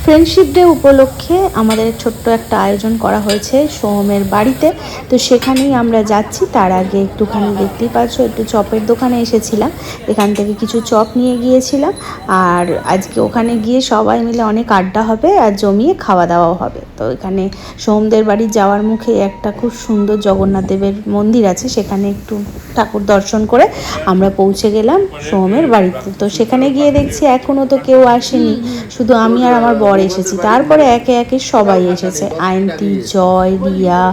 Friendship day উপলক্ষে আমাদের ছোট্ট একটা আয়োজন করা হয়েছে সোহমের বাড়িতে। তো সেখানেই আমরা যাচ্ছি। তার আগে একটুখানি দেখতেই পাচ্ছ একটু চপের দোকানে এসেছিলাম, এখান থেকে কিছু চপ নিয়ে গিয়েছিলাম। আর আজকে ওখানে গিয়ে সবাই মিলে অনেক আড্ডা হবে আর জমিয়ে খাওয়া দাওয়াও হবে। তো এখানে সোহমদের বাড়ি যাওয়ার মুখে একটা খুব সুন্দর জগন্নাথ দেবের মন্দির আছে, সেখানে একটু ঠাকুর দর্শন করে আমরা পৌঁছে গেলাম সোহমের বাড়িতে। তো সেখানে গিয়ে দেখছি এখনও তো কেউ আসেনি, শুধু আমি আর আমার বর এসেছি। তারপরে একে একে সবাই এসেছে, আয়ন্তী, জয়, রিয়া,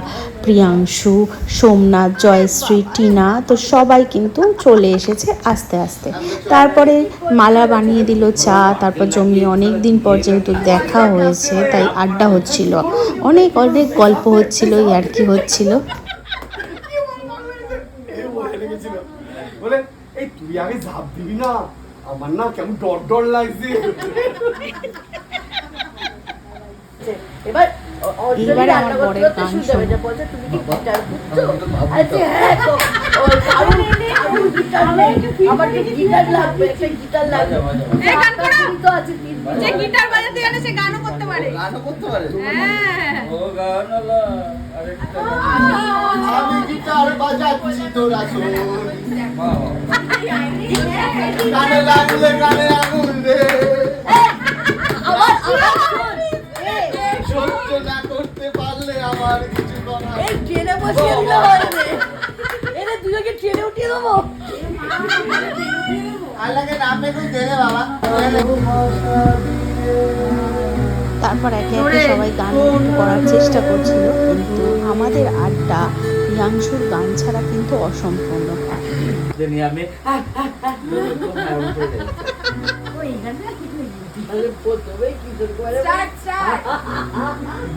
প্রিয়াংশু, সোমনাথ, জয়শ্রী, টিনা, তো সবাই কিন্তু চলে এসেছে আস্তে আস্তে। তারপরে মালা বানিয়ে দিল চা, তারপর জমিয়ে অনেক দিন পর যেহেতু দেখা হয়েছে তাই আড্ডা হচ্ছিল, অনেক অনেক গল্প হচ্ছিল, ইয়ার্কি হচ্ছিল। বলে এই তুই আগে ঝাঁপ দিবি না, আমার না কেমন ডর ডর লাগছে। এবার এবার আমার বরের গান শোনো। বলছে তুমি কি গিটার বুঝছো? আচ্ছা হ্যাঁ, তো ওই কারণ গিটার নেই, আমার তো গিটার লাগবে, একটা গিটার লাগবে। এই গান করো তো আছে তিন যে গিটার বাজাতে জানে সে গানও করতে পারে। গানও করতে পারে। হ্যাঁ ও গানলা আরেকটা আমি গিটার বাজাচ্ছি তোরা শোন, গানে লাগলে গানে আগুন রে, আমার সহ্য না করতে পারলে আমার কিছু করা। এই ট্রেনে বসিয়ে দিলে হয় রে, এরে দুজনকে ট্রেনে উঠিয়ে দেবো। আল্লাহকে নামে তুই দে রে বাবা। তারপর একে একে সবাই গান করার চেষ্টা করছিল, কিন্তু আমাদের আড্ডা প্রিয়াংশুর গান ছাড়া কিন্তু অসম্পূর্ণ। জানি আমি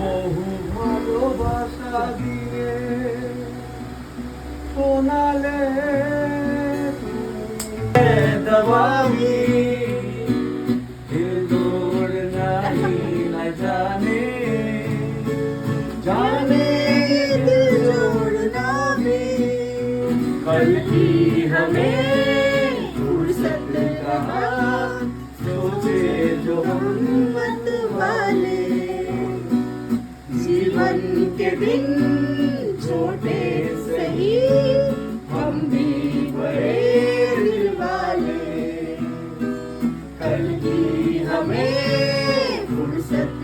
বহু ভালোবাসা দিয়ে শোনালে দবামি দূর নাহি না জানে जाने दिल जोड़ना भी कल की हमें फुर्सत कहाँ सोचे जो हिम्मत वाले, जीवन के दिन छोटे सही हम भी बड़े दिल वाले, कल की हमें फुर्सत